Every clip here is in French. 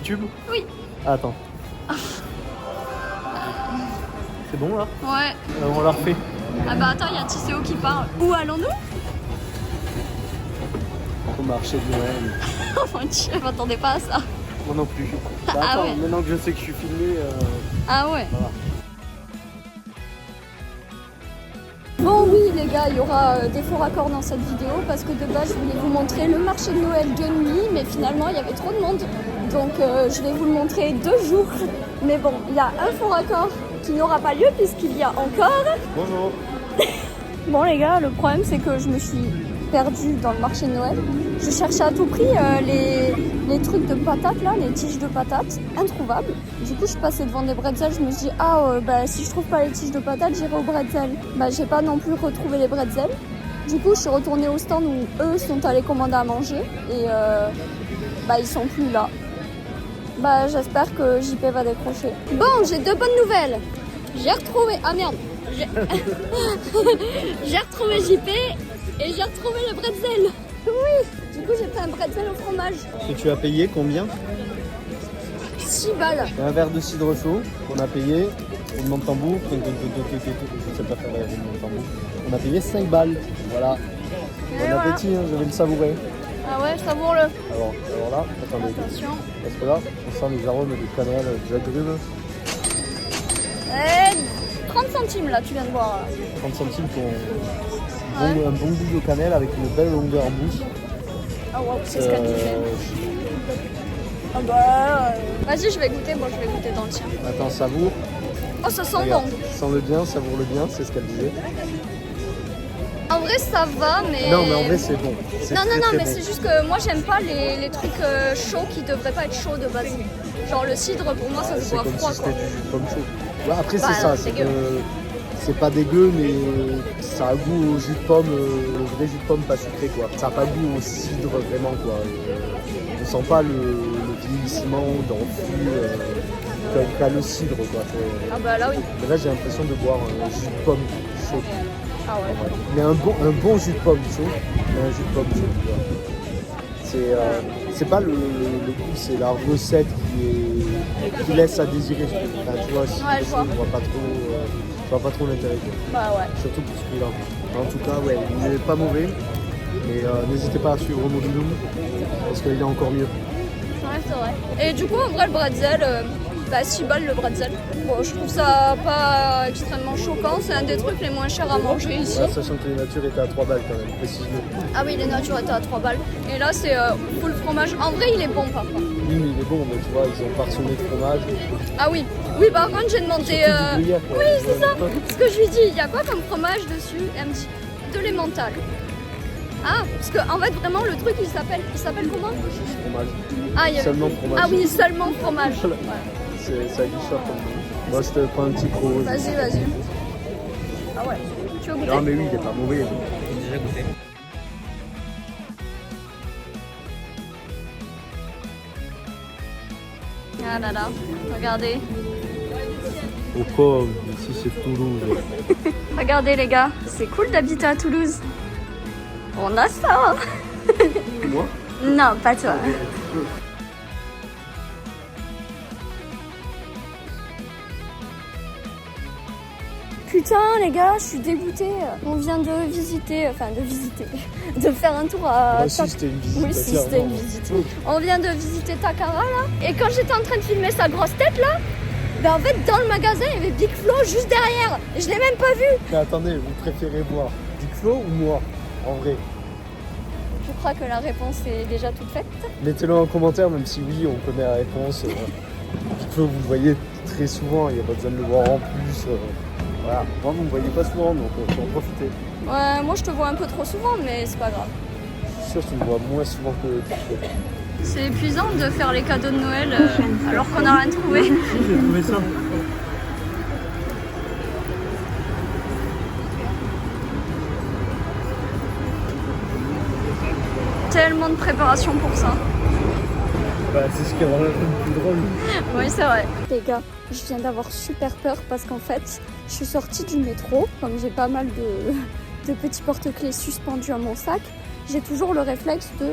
YouTube? Oui. Ah, attends. C'est bon là? Ouais. On la refait. Ah bah attends, il y a Tisséo qui parle. Où allons-nous? Au marché de Noël. Oh mon dieu, je m'attendais pas à ça. Moi non plus. Bah, Ah attends, ouais. maintenant que je sais que je suis filmé, Ah ouais. voilà. Bon oui les gars, il y aura des faux raccords dans cette vidéo parce que de base je voulais vous montrer le marché de Noël de nuit, mais finalement il y avait trop de monde. Donc je vais vous le montrer de jour. Mais bon, il y a un faux raccord qui n'aura pas lieu puisqu'il y a encore... Bonjour. Bon les gars, le problème c'est que je me suis perdue dans le marché de Noël. Je cherchais à tout prix les trucs de patates là, les tiges de patates, introuvables. Du coup je passais devant des bretzels, je me suis dit bah si je trouve pas les tiges de patates, j'irai au bretzel. Bah j'ai pas non plus retrouvé les bretzels. Du coup je suis retournée au stand où eux sont allés commander à manger et bah ils sont plus là. Bah j'espère que JP va décrocher. Bon, j'ai deux bonnes nouvelles. J'ai retrouvé... Ah merde. J'ai retrouvé JP et j'ai retrouvé le bretzel. Oui. Du coup j'ai pris un bretzel au fromage. Et tu as payé combien? 6 balles. Et un verre de cidre chaud qu'on a payé. Roulement de tambour. Je ne sais pas faire les roulements de tambour. On a payé 5 balles. Voilà. Bon appétit, hein, je vais le savourer. Ah ouais, savoure-le. Alors là, attendez. Attention. Parce que là, on sent les arômes de cannelle, de agrumes. 30 centimes là, tu viens de voir. 30 centimes qui ont Ouais. un bon goût de cannelle avec une belle longueur en bouche. Ah wow, c'est ce qu'elle disait. Ah bah... Vas-y, je vais goûter. Moi, je vais goûter dans le tien. Attends, savoure. Oh, ça sent Regarde, bon. sens-le bien, savoure-le bien, c'est ce qu'elle disait. En vrai, ça va, mais... Non, mais en vrai, c'est bon. C'est Non, très, non, non, très mais bon. c'est juste que moi, j'aime pas les trucs chauds qui devraient pas être chauds de base. Genre, le cidre, pour moi, ça se C'est boit comme froid, si quoi. c'était du jus de pomme chaud. Ouais, après, Bah, c'est ça. c'est C'est dégueu. que c'est pas dégueu, mais ça a goût au jus de pomme, le vrai jus de pomme pas sucré, quoi. Ça a pas goût au cidre, vraiment, quoi. On sent pas le vieillissement d'amphi qu'a le cidre, quoi. Ah bah là, oui. Mais là, j'ai l'impression de boire un jus de pomme chaud. Ah ouais. Ouais. Mais un bon jus de pomme chaud, mais un jus de pomme chaud. Tu vois. C'est pas le goût, c'est la recette qui laisse à désirer. Enfin, tu vois, si Ouais, je vois. je vois pas trop l'intérêt. Quoi. Bah ouais. Surtout pour ce prix-là. En tout cas, ouais, il n'est pas mauvais. Mais n'hésitez pas à suivre Mobilum parce qu'il est encore mieux. Ouais, c'est vrai. Et du coup, en vrai, le bretzel, bah 6 balles le bretzel. Bon, je trouve ça pas extrêmement choquant. C'est un des trucs les moins chers à manger ici. Là, sachant que les natures étaient à 3 balles quand même, précisément. Ah oui, les natures étaient à 3 balles. Et là, c'est full fromage. En vrai, il est bon, par contre. Oui, mais il est bon, mais tu vois, ils ont parsemé de fromage. Ah oui. Oui, par contre, j'ai demandé... Surtout du gruyère, quoi. Oui, c'est ça. Ce que je lui dis, il y a quoi comme fromage dessus? Et elle me dit, de l'emmental. Ah, parce qu'en fait, vraiment, le truc, il s'appelle comment? Fromage. Ah, il y a... Seulement fromage. Ah oui, seulement fromage. Voilà. Ouais. C'est aguicheur comme nom. Moi, je te prends un petit pro. Vas-y, vas-y. Ah ouais. Tu veux goûter? Non, mais oui, il est pas mauvais. J'ai déjà goûté. Ah là là, regardez. Au com, ici c'est Toulouse. Regardez les gars, c'est cool d'habiter à Toulouse. On a ça. Moi? Non, pas toi. Putain les gars, je suis dégoûtée. On vient de de faire un tour à... Moi aussi, c'était une visite. Oui, si, c'était une visite. On vient de visiter Takara là. Et quand j'étais en train de filmer sa grosse tête là, ben en fait dans le magasin il y avait Big Flo juste derrière. Et je l'ai même pas vu. Mais attendez, vous préférez voir Big Flo ou moi? En vrai. Je crois que la réponse est déjà toute faite. Mettez-le en commentaire, même si oui, on connaît la réponse. Big Flo, vous le voyez très souvent, il n'y a pas besoin de le voir en plus. Voilà, moi vous ne me voyez pas souvent, donc il faut en profiter. Ouais, moi je te vois un peu trop souvent, mais c'est pas grave. Je suis sûr que tu me vois moins souvent que Big Flo. C'est épuisant de faire les cadeaux de Noël alors qu'on n'a rien trouvé. J'ai trouvé ça. Tellement de préparation pour ça. Bah, c'est ce qui rend le plus drôle. Oui, c'est vrai. Les gars, je viens d'avoir super peur parce qu'en fait, je suis sortie du métro, comme j'ai pas mal de petits porte-clés suspendus à mon sac. j'ai toujours le réflexe de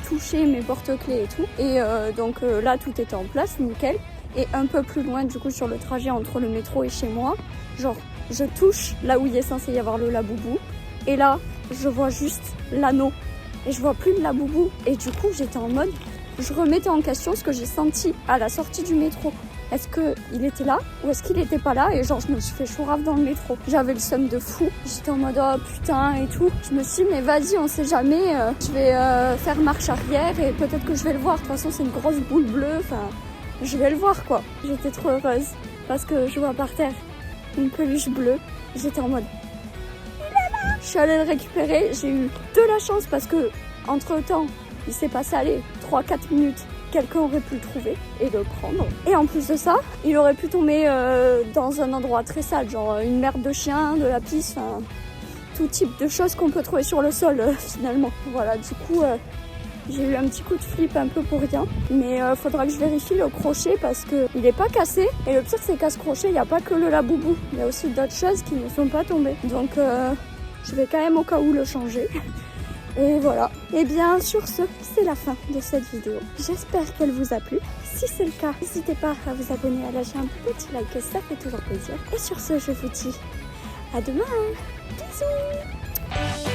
toucher mes porte-clés et tout. Et donc là, tout était en place, nickel. Et un peu plus loin, du coup, sur le trajet entre le métro et chez moi, genre, je touche là où il est censé y avoir le laboubou. Et là, je vois juste l'anneau. Et je vois plus le laboubou. Et du coup, j'étais en mode, je remettais en question ce que j'ai senti à la sortie du métro. Est-ce qu'il était là ou est-ce qu'il était pas là? Et genre, je me suis fait chourave dans le métro. J'avais le seum de fou. J'étais en mode, oh putain et tout. Je me suis dit, mais vas-y, on sait jamais. Je vais faire marche arrière et peut-être que je vais le voir. De toute façon, c'est une grosse boule bleue. Enfin, je vais le voir quoi. J'étais trop heureuse parce que je vois par terre une peluche bleue. J'étais en mode, il est là. Je suis allée le récupérer. J'ai eu de la chance parce que, entre temps, il s'est passé, allez, 3-4 minutes. Quelqu'un aurait pu le trouver et le prendre. Et en plus de ça, il aurait pu tomber dans un endroit très sale, genre une merde de chien, de la pisse, tout type de choses qu'on peut trouver sur le sol finalement. Voilà, du coup, j'ai eu un petit coup de flip un peu pour rien. Mais faudra que je vérifie le crochet parce qu'il n'est pas cassé. Et le pire, c'est qu'à ce crochet, il n'y a pas que le laboubou. Il y a aussi d'autres choses qui ne sont pas tombées. Donc, je vais quand même au cas où le changer. Et voilà. Et bien sur ce, c'est la fin de cette vidéo. J'espère qu'elle vous a plu. Si c'est le cas, n'hésitez pas à vous abonner, à lâcher un petit like, ça fait toujours plaisir. Et sur ce, je vous dis à demain. Bisous.